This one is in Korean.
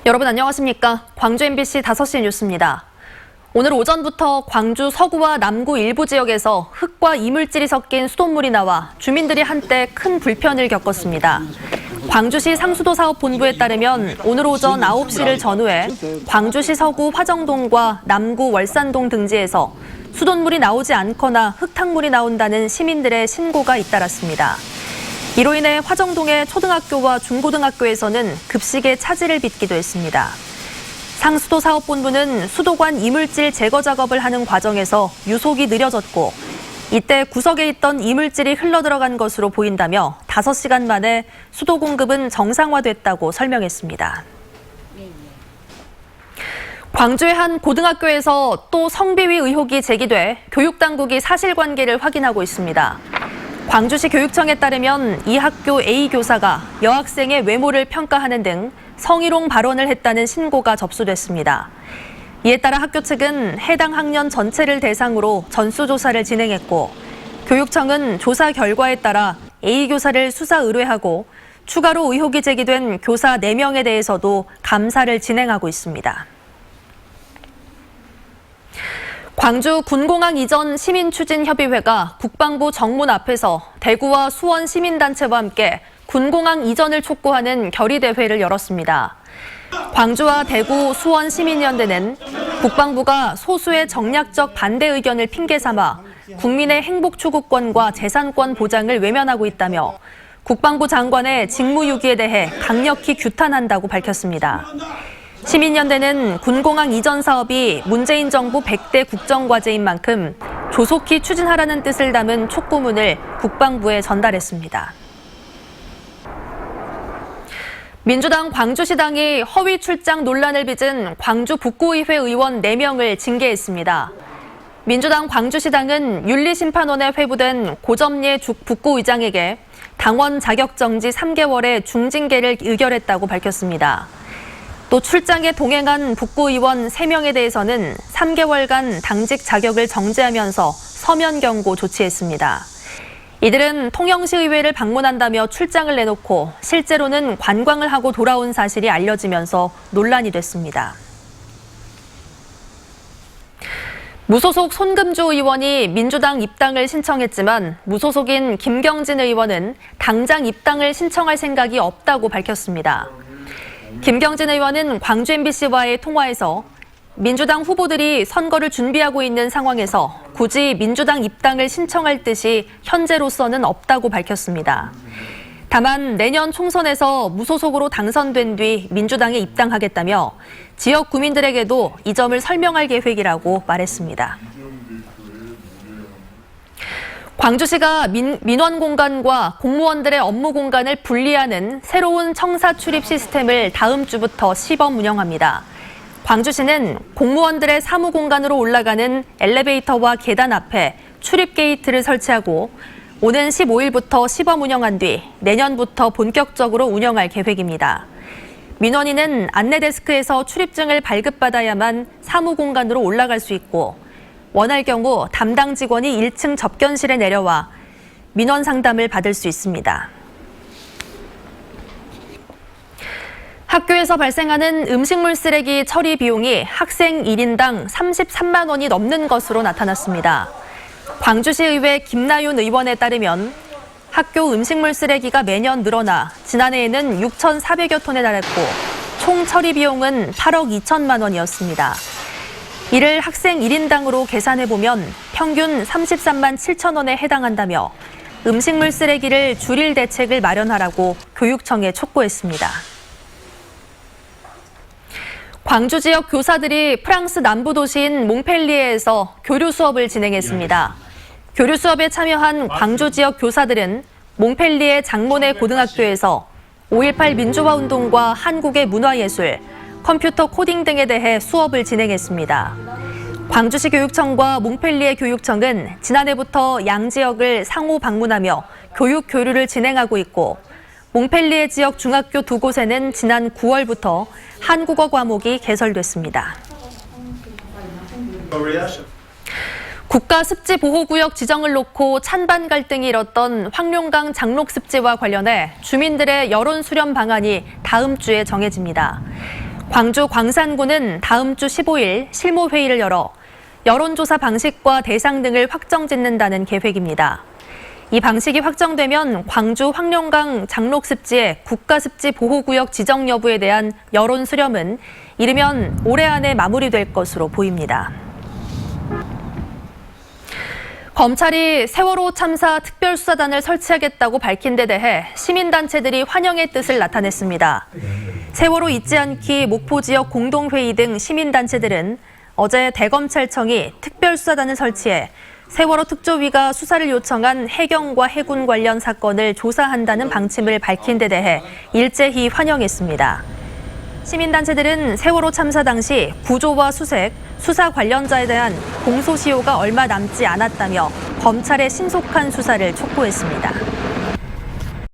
여러분 안녕하십니까? 광주 MBC 5시 뉴스입니다. 오늘 오전부터 광주 서구와 남구 일부 지역에서 흙과 이물질이 섞인 수돗물이 나와 주민들이 한때 큰 불편을 겪었습니다. 광주시 상수도사업본부에 따르면 오늘 오전 9시를 전후해 광주시 서구 화정동과 남구 월산동 등지에서 수돗물이 나오지 않거나 흙탕물이 나온다는 시민들의 신고가 잇따랐습니다. 이로 인해 화정동의 초등학교와 중고등학교에서는 급식에 차질을 빚기도 했습니다. 상수도사업본부는 수도관 이물질 제거 작업을 하는 과정에서 유속이 느려졌고 이때 구석에 있던 이물질이 흘러들어간 것으로 보인다며 5시간 만에 수도 공급은 정상화됐다고 설명했습니다. 광주의 한 고등학교에서 또 성비위 의혹이 제기돼 교육당국이 사실관계를 확인하고 있습니다. 광주시 교육청에 따르면 이 학교 A 교사가 여학생의 외모를 평가하는 등 성희롱 발언을 했다는 신고가 접수됐습니다. 이에 따라 학교 측은 해당 학년 전체를 대상으로 전수조사를 진행했고 교육청은 조사 결과에 따라 A 교사를 수사 의뢰하고 추가로 의혹이 제기된 교사 4명에 대해서도 감사를 진행하고 있습니다. 광주 군공항 이전 시민추진협의회가 국방부 정문 앞에서 대구와 수원 시민단체와 함께 군공항 이전을 촉구하는 결의대회를 열었습니다. 광주와 대구, 수원 시민연대는 국방부가 소수의 정략적 반대 의견을 핑계 삼아 국민의 행복 추구권과 재산권 보장을 외면하고 있다며 국방부 장관의 직무유기에 대해 강력히 규탄한다고 밝혔습니다. 시민연대는 군공항 이전 사업이 문재인 정부 100대 국정과제인 만큼 조속히 추진하라는 뜻을 담은 촉구문을 국방부에 전달했습니다. 민주당 광주시당이 허위 출장 논란을 빚은 광주 북구의회 의원 4명을 징계했습니다. 민주당 광주시당은 윤리심판원에 회부된 고점례 북구의장에게 당원 자격정지 3개월의 중징계를 의결했다고 밝혔습니다. 또 출장에 동행한 북구의원 3명에 대해서는 3개월간 당직 자격을 정지하면서 서면 경고 조치했습니다. 이들은 통영시의회를 방문한다며 출장을 내놓고 실제로는 관광을 하고 돌아온 사실이 알려지면서 논란이 됐습니다. 무소속 손금주 의원이 민주당 입당을 신청했지만 무소속인 김경진 의원은 당장 입당을 신청할 생각이 없다고 밝혔습니다. 김경진 의원은 광주 MBC와의 통화에서 민주당 후보들이 선거를 준비하고 있는 상황에서 굳이 민주당 입당을 신청할 뜻이 현재로서는 없다고 밝혔습니다. 다만 내년 총선에서 무소속으로 당선된 뒤 민주당에 입당하겠다며 지역 구민들에게도 이 점을 설명할 계획이라고 말했습니다. 광주시가 민원 공간과 공무원들의 업무 공간을 분리하는 새로운 청사 출입 시스템을 다음 주부터 시범 운영합니다. 광주시는 공무원들의 사무 공간으로 올라가는 엘리베이터와 계단 앞에 출입 게이트를 설치하고 오는 15일부터 시범 운영한 뒤 내년부터 본격적으로 운영할 계획입니다. 민원인은 안내 데스크에서 출입증을 발급받아야만 사무 공간으로 올라갈 수 있고 원할 경우 담당 직원이 1층 접견실에 내려와 민원 상담을 받을 수 있습니다. 학교에서 발생하는 음식물 쓰레기 처리 비용이 학생 1인당 33만 원이 넘는 것으로 나타났습니다. 광주시의회 김나윤 의원에 따르면 학교 음식물 쓰레기가 매년 늘어나 지난해에는 6,400여 톤에 달했고 총 처리 비용은 8억 2천만 원이었습니다. 이를 학생 1인당으로 계산해보면 평균 33만 7천 원에 해당한다며 음식물 쓰레기를 줄일 대책을 마련하라고 교육청에 촉구했습니다. 광주 지역 교사들이 프랑스 남부 도시인 몽펠리에에서 교류 수업을 진행했습니다. 교류 수업에 참여한 광주 지역 교사들은 몽펠리에 장모내 고등학교에서 5.18 민주화 운동과 한국의 문화예술, 컴퓨터 코딩 등에 대해 수업을 진행했습니다. 광주시 교육청과 몽펠리에 교육청은 지난해부터 양 지역을 상호 방문하며 교육 교류를 진행하고 있고 몽펠리에 지역 중학교 2곳에는 지난 9월부터 한국어 과목이 개설됐습니다. 국가습지보호구역 지정을 놓고 찬반 갈등이 일었던 황룡강 장록습지와 관련해 주민들의 여론 수렴 방안이 다음 주에 정해집니다. 광주 광산구는 다음 주 15일 실무회의를 열어 여론조사 방식과 대상 등을 확정짓는다는 계획입니다. 이 방식이 확정되면 광주 황룡강 장록습지의 국가습지 보호구역 지정 여부에 대한 여론 수렴은 이르면 올해 안에 마무리될 것으로 보입니다. 검찰이 세월호 참사 특별수사단을 설치하겠다고 밝힌 데 대해 시민단체들이 환영의 뜻을 나타냈습니다. 세월호 잊지 않기 목포 지역 공동회의 등 시민단체들은 어제 대검찰청이 특별수사단을 설치해 세월호 특조위가 수사를 요청한 해경과 해군 관련 사건을 조사한다는 방침을 밝힌 데 대해 일제히 환영했습니다. 시민단체들은 세월호 참사 당시 구조와 수색, 수사 관련자에 대한 공소시효가 얼마 남지 않았다며 검찰의 신속한 수사를 촉구했습니다.